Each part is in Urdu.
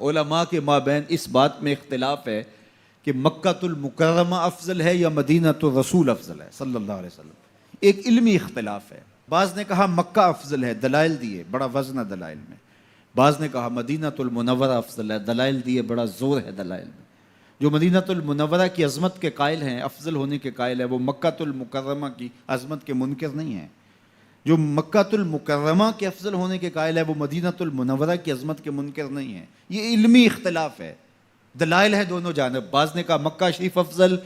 علماء کے مابین اس بات میں اختلاف ہے کہ مکۃ المکرمہ افضل ہے یا مدینۃ الرسول افضل ہے صلی اللہ علیہ وسلم۔ ایک علمی اختلاف ہے، بعض نے کہا مکہ افضل ہے، دلائل دیے، بڑا وزن ہے دلائل میں۔ بعض نے کہا مدینۃ المنورہ افضل ہے، دلائل دیے، بڑا زور ہے دلائل میں۔ جو مدینۃ المنورہ کی عظمت کے قائل ہیں، افضل ہونے کے قائل ہیں، وہ مکۃ المکرمہ کی عظمت کے منکر نہیں ہیں۔ جو مکۃ المکرمہ کے افضل ہونے کے قائل ہے، وہ مدینۃ المنورہ کی عظمت کے منکر نہیں ہیں۔ یہ علمی اختلاف ہے، دلائل ہے دونوں جانب۔ بعض نے کہا مکہ شریف افضل،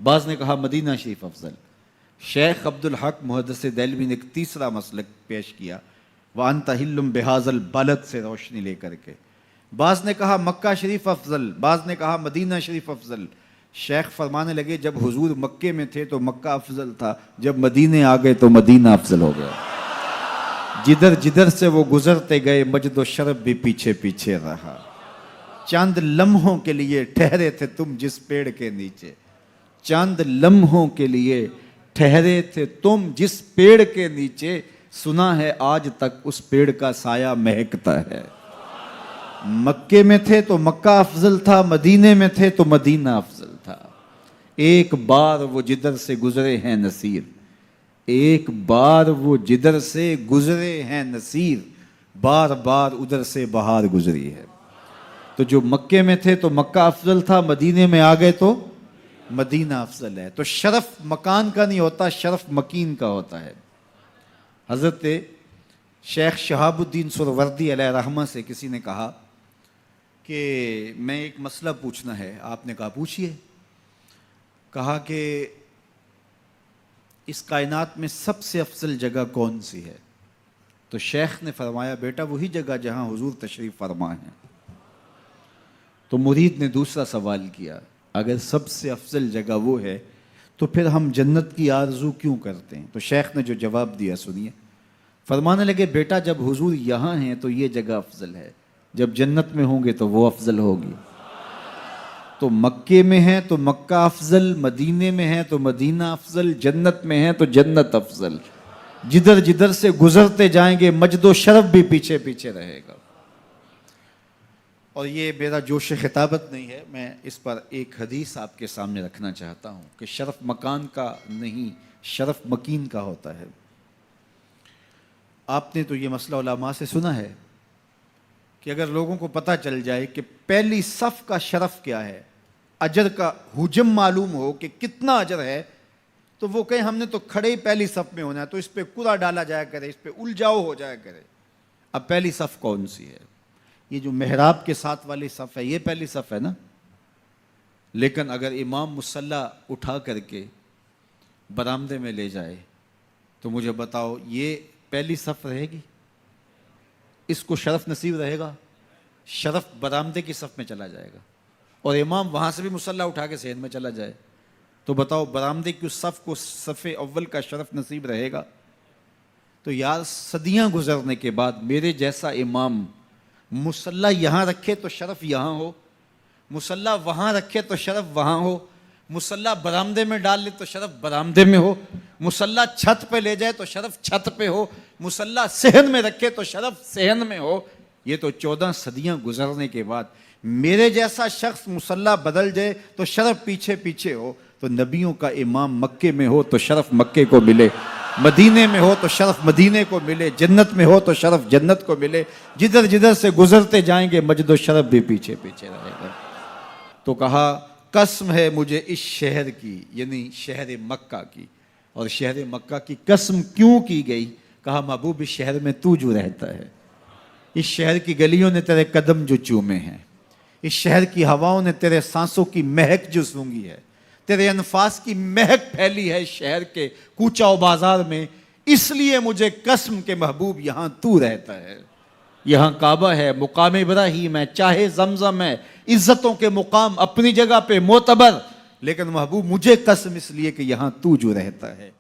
بعض نے کہا مدینہ شریف افضل۔ شیخ عبد الحق محدث دہلوی نے ایک تیسرا مسلک پیش کیا، وَأَنْتَ حِلٌّ بِهَذَا الْبَلَدِ سے روشنی لے کر کے۔ بعض نے کہا مکہ شریف افضل، بعض نے کہا مدینہ شریف افضل۔ شیخ فرمانے لگے جب حضور مکے میں تھے تو مکہ افضل تھا، جب مدینے آ گئے تو مدینہ افضل ہو گیا۔ جدھر جدھر سے وہ گزرتے گئے مجد و شرف بھی پیچھے پیچھے رہا۔ چند لمحوں کے لیے ٹھہرے تھے تم جس پیڑ کے نیچے، چند لمحوں کے لیے ٹھہرے تھے تم جس پیڑ کے نیچے، سنا ہے آج تک اس پیڑ کا سایہ مہکتا ہے۔ مکے میں تھے تو مکہ افضل تھا، مدینے میں تھے تو مدینہ افضل تھا۔ ایک بار وہ جدھر سے گزرے ہیں نصیر، ایک بار وہ جدھر سے گزرے ہیں نصیر، بار بار ادھر سے بہار گزری ہے۔ تو جو مکے میں تھے تو مکہ افضل تھا، مدینے میں آ گئے تو مدینہ افضل ہے۔ تو شرف مکان کا نہیں ہوتا، شرف مکین کا ہوتا ہے۔ حضرت شیخ شہاب الدین سہروردی علیہ رحمہ سے کسی نے کہا کہ میں ایک مسئلہ پوچھنا ہے۔ آپ نے کہا پوچھئے۔ کہا کہ اس کائنات میں سب سے افضل جگہ کون سی ہے؟ تو شیخ نے فرمایا بیٹا وہی جگہ جہاں حضور تشریف فرما ہیں۔ تو مرید نے دوسرا سوال کیا، اگر سب سے افضل جگہ وہ ہے تو پھر ہم جنت کی آرزو کیوں کرتے ہیں؟ تو شیخ نے جو جواب دیا سنیے۔ فرمانے لگے بیٹا جب حضور یہاں ہیں تو یہ جگہ افضل ہے، جب جنت میں ہوں گے تو وہ افضل ہوگی۔ تو مکے میں ہیں تو مکہ افضل، مدینے میں ہیں تو مدینہ افضل، جنت میں ہیں تو جنت افضل۔ جدھر جدھر سے گزرتے جائیں گے مجد و شرف بھی پیچھے پیچھے رہے گا۔ اور یہ میرا جوش خطابت نہیں ہے، میں اس پر ایک حدیث آپ کے سامنے رکھنا چاہتا ہوں کہ شرف مکان کا نہیں، شرف مکین کا ہوتا ہے۔ آپ نے تو یہ مسئلہ علماء سے سنا ہے کہ اگر لوگوں کو پتہ چل جائے کہ پہلی صف کا شرف کیا ہے، اجر کا حجم معلوم ہو کہ کتنا اجر ہے، تو وہ کہیں ہم نے تو کھڑے ہی پہلی صف میں ہونا ہے، تو اس پہ کوڑا ڈالا جایا کرے، اس پہ الجھاؤ ہو جایا کرے۔ اب پہلی صف کون سی ہے؟ یہ جو محراب کے ساتھ والی صف ہے یہ پہلی صف ہے نا۔ لیکن اگر امام مصلی اٹھا کر کے برآمدے میں لے جائے تو مجھے بتاؤ یہ پہلی صف رہے گی؟ اس کو شرف نصیب رہے گا؟ شرف برآمدے کی صف میں چلا جائے گا۔ اور امام وہاں سے بھی مصلی اٹھا کے صحن میں چلا جائے تو بتاؤ برآمدے کی اس صف کو صف اول کا شرف نصیب رہے گا؟ تو یار صدیاں گزرنے کے بعد میرے جیسا امام مصلی یہاں رکھے تو شرف یہاں ہو، مصلی وہاں رکھے تو شرف وہاں ہو، مصلی برآمدے میں ڈال لے تو شرف برآمدے میں ہو، مصلی چھت پہ لے جائے تو شرف چھت پہ ہو، مصلی صحن میں رکھے تو شرف صحن میں ہو۔ یہ تو 14 صدیاں گزرنے کے بعد میرے جیسا شخص مصلی بدل جائے تو شرف پیچھے پیچھے ہو۔ تو نبیوں کا امام مکے میں ہو تو شرف مکے کو ملے، مدینے میں ہو تو شرف مدینے کو ملے، جنت میں ہو تو شرف جنت کو ملے۔ جدھر جدھر سے گزرتے جائیں گے مجد و شرف بھی پیچھے پیچھے رہے گا۔ تو کہا قسم ہے مجھے اس شہر کی، یعنی شہر مکہ کی۔ اور شہر مکہ کی قسم کیوں کی گئی؟ کہا محبوب اس شہر میں تو جو رہتا ہے، اس شہر کی گلیوں نے تیرے قدم جو چومے ہیں، اس شہر کی ہواؤں نے تیرے سانسوں کی مہک جو سونگھی ہے، تیرے انفاس کی مہک پھیلی ہے شہر کے کوچہ و بازار میں، اس لیے مجھے قسم کے محبوب یہاں تو رہتا ہے۔ یہاں کعبہ ہے، مقام ابراہیم ہے، چاہے زمزم ہے، عزتوں کے مقام اپنی جگہ پہ معتبر، لیکن محبوب مجھے قسم اس لیے کہ یہاں تو جو رہتا ہے۔